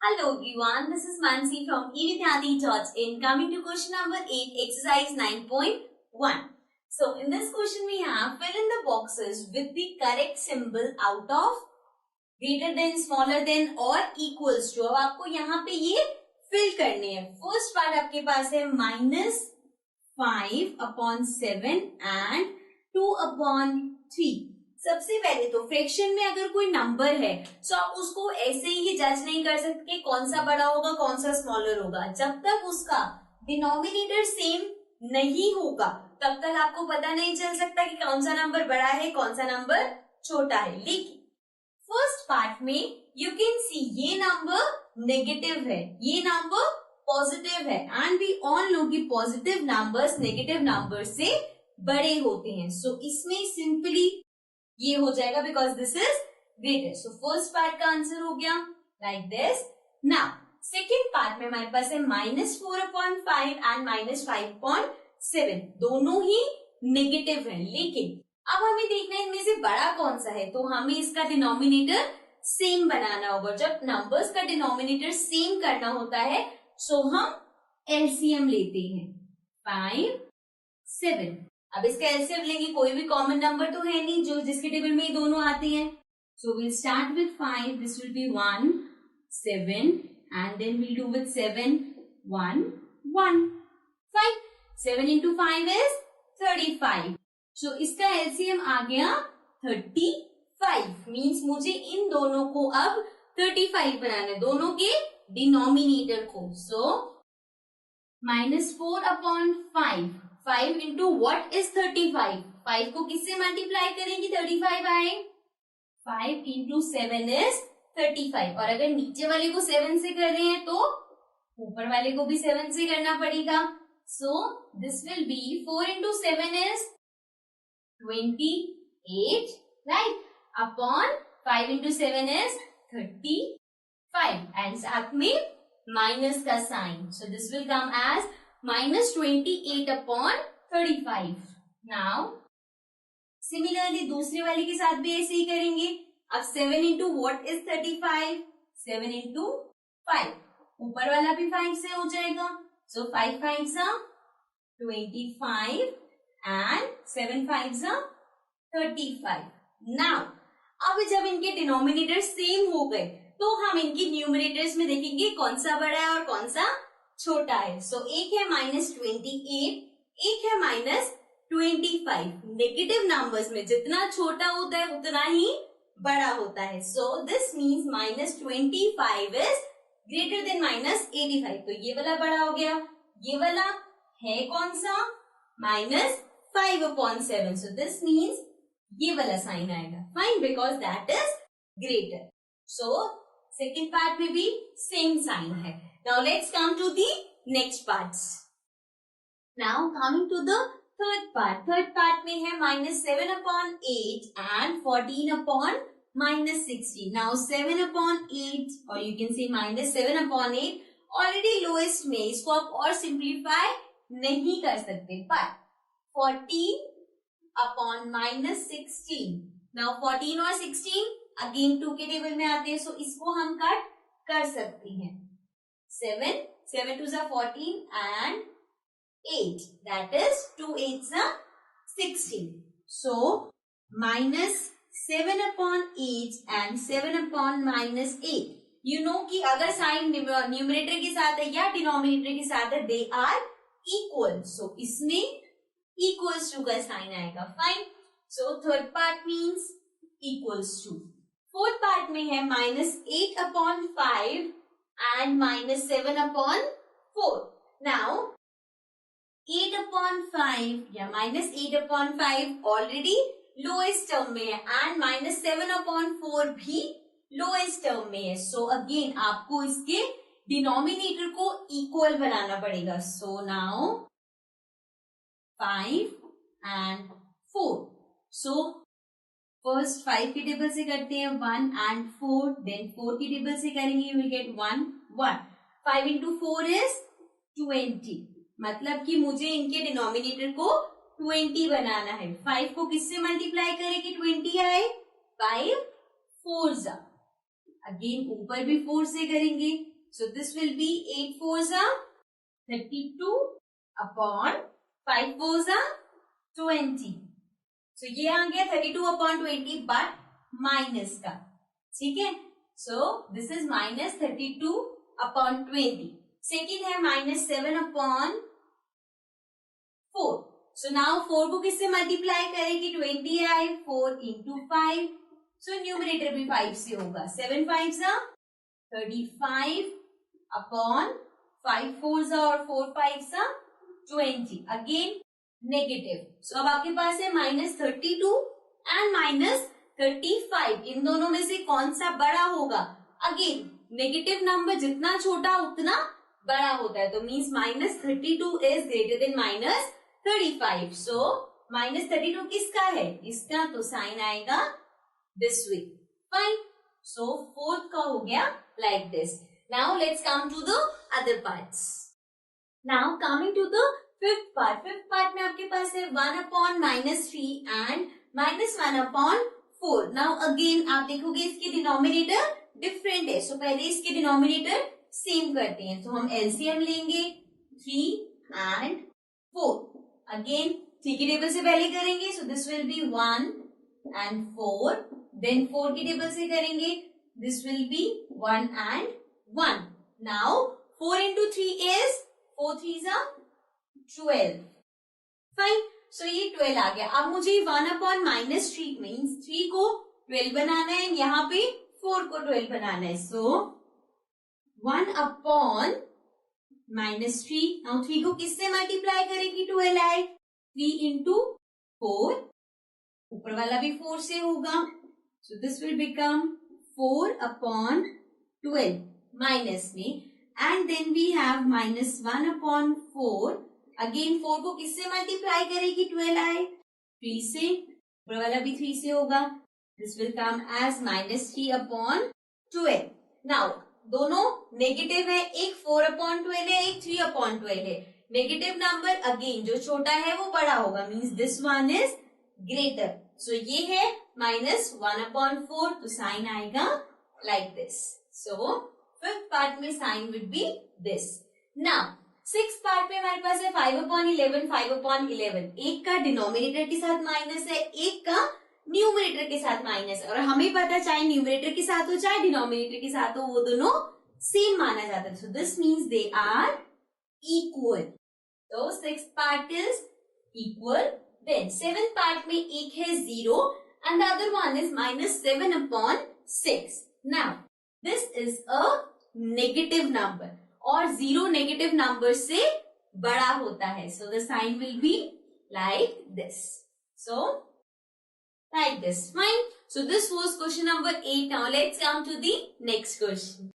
Hello everyone, this is Mansi from evidyati.in. Coming to question number 8, exercise 9.1. So in this question we have fill in the boxes with the correct symbol out of, greater than, smaller than और equals to. अब आपको यहाँ पे ये fill करने हैं. First part आपके पास है -5/7 and 2/3. सबसे पहले तो फ्रैक्शन में अगर कोई नंबर है तो आप उसको ऐसे ही जज नहीं कर सकते कौन सा बड़ा होगा कौन सा स्मॉलर होगा. जब तक उसका डिनोमिनेटर सेम नहीं होगा तब तक आपको पता नहीं चल सकता कि कौन सा नंबर बड़ा है कौन सा नंबर छोटा है. लेकिन फर्स्ट पार्ट में यू कैन सी ये नंबर नेगेटिव है, ये नंबर पॉजिटिव है एंड वी ऑल नो कि पॉजिटिव नंबर्स नेगेटिव नंबर से बड़े होते हैं. सो इसमें सिंपली ये हो जाएगा because this is greater. So first part का आंसर हो गया like this. Now second part में हमारे पास है -4/5 एंड -5/7. दोनों ही नेगेटिव है, लेकिन अब हमें देखना है इनमें से बड़ा कौन सा है. तो हमें इसका डिनोमिनेटर सेम बनाना होगा. जब नंबर्स का डिनोमिनेटर सेम करना होता है सो हम एलसीएम लेते हैं 5, 7. अब इसका एलसीएम लेंगे, कोई भी कॉमन नंबर तो है नहीं जो जिसके टेबल में ये दोनों आते हैं. So will start with 5, this will be 1, 7 and then will do with 7, 1, 1. 5. 7 into 5 is 35. So इसका एलसीएम आ गया 35. मीन्स मुझे इन दोनों को अब 35 बनाना है, दोनों के डिनोमिनेटर को. सो -4/5. 5 into what is 35? 5 को किससे मल्टीप्लाई करेंगे 35 आए. 5 into 7 is 35. और अगर नीचे वाले को 7 से कर रहे हैं तो ऊपर वाले को भी 7 से करना पड़ेगा. सो this will B 4 into 7 is 28, right? Upon 5 into 7 is 35 and साथ में माइनस का sign. So this will come as -28/35. Now similarly दूसरे वाले के साथ भी ऐसे ही करेंगे. अब 7 into what is 35? 7 into 5. ऊपर वाला भी 5 से हो जाएगा. सो 5 5s are 25 and 7 5s are 35. Now अब जब इनके डिनोमिनेटर सेम हो गए तो हम इनके न्यूमरेटर्स में देखेंगे कौन सा बड़ा है और कौन सा छोटा है. सो एक है -28, एक है -25. नेगेटिव नंबर्स में जितना छोटा होता है उतना ही बड़ा होता है. So this means -25 is greater then -85. तो ये वाला बड़ा हो गया. ये वाला है कौन सा -5/7. सो दिस मीन्स ये वाला साइन आएगा. Fine, because that is greater. So second part में भी सेम साइन है. Now let's come to the next parts. Now coming to the third part. Third part में है -7/8 and 14/-16. Now 7/8 or you can say -7/8 already lowest में, इसको आप और simplify नहीं कर सकते. But 14/-16. Now 14 और 16 again 2 के टेबल में आते हैं, so इसको हम कट कर सकते हैं. 7 2s are 14 and 8, that is 2 8s are 16. So -7/8 and 7/-8. You know कि अगर साइन न्यूमरेटर के साथ है या डिनोमिनेटर के साथ है they are equal. So इसमें equals to का साइन आएगा. Fine. So third part means equals to. Fourth part में है -8/5 and -7/4. Now 8/5 या -8/5 ऑलरेडी लोएस्ट टर्म में है and -7/4 भी लोएस्ट टर्म में है. सो अगेन आपको इसके डिनोमिनेटर को इक्वल बनाना पड़ेगा. So now 5 and 4. So first 5 के टेबल से करते हैं 1 and 4. देन 4 के टेबल से करेंगे you will get 1 1. 5 into 4 is 20. मतलब कि मुझे इनके डिनोमिनेटर को 20 बनाना है. 5 को किससे मल्टीप्लाई करें कि 20 आए? 5 4s. अगेन ऊपर भी 4 से करेंगे So this will be 8 fours are 32 upon 5 fours are 20. So ये आ गया 32 upon 20 but माइनस का, ठीक है. So this is minus 32 upon 20. Second है minus 7 upon 4. So now 4 को किससे मल्टीप्लाई करेगी, 20 आए, 4 into 5. So न्यूमरेटर भी 5 से होगा. 7 5s are 35 upon 5 4s are और 4 5s are 20. Again negative. सो अब आपके पास है -32 एंड -35. इन दोनों में से कौन सा बड़ा होगा. अगेन नेगेटिव नंबर जितना छोटा उतना बड़ा होता है, तो means -32 is greater than -35. So -32 किसका है, इसका, तो साइन आएगा this way. Fine. So fourth का हो गया like this. Now let's come to the other parts. Now coming to the fifth part. Fifth part में आपके पास है 1 upon -3 and -1 upon 4. Now again आप देखोगे इसके डिनोमिनेटर डिफरेंट है. सो पहले इसके डिनोमिनेटर सेम करते हैं. तो हम एलसीएम लेंगे 3 and 4. अगेन 3 की टेबल से पहले करेंगे. So this will be 1 and 4. Then 4 की टेबल से करेंगे. This will be 1 and 1. Now 4 into 3 is 4 3s are 12. Fine. So ये 12 आ गया. अब मुझे 1 upon -3 मीन्स 3 को 12 बनाना है, यहाँ पे 4 को 12 बनाना है. सो 1 upon -3. नाउ 3 को किससे मल्टीप्लाई करेगी, 12 आए, 3 into 4. ऊपर वाला भी 4 से होगा. So this will become 4 upon 12 minus में. And then we have -1 upon 4. Again 4 को किससे मल्टीप्लाई करेगी, 12 आए, 3 से. ऊपर वाला भी 3 से होगा. This will come as -3 upon 12. Now दोनों नेगेटिव है, एक 4 upon 12 है, एक 3 upon 12 है. नेगेटिव नंबर अगेन जो छोटा है वो बड़ा होगा, means this one is greater. So ये है -1 upon 4, तो साइन आएगा like this. So fifth part में sign will be this. Now six part में हमारे पास है 5 upon 11, 5 upon 11. एक का डिनोमिनेटर के साथ माइनस है, एक का न्यूमरेटर के साथ माइनस है. और हमें पता चाहे न्यूमरेटर के साथ हो चाहे डिनोमिनेटर के साथ हो, वो दोनों सेम माना जाता है. So this means they are equal. तो six part is equal. Then seventh part में एक है 0 and the other one is -7 upon 6. Now this is a negative number और 0 नेगेटिव नंबर से बड़ा होता है. So the sign will be like this. So like this. Fine. So this was question number 8. Now let's come to the next question.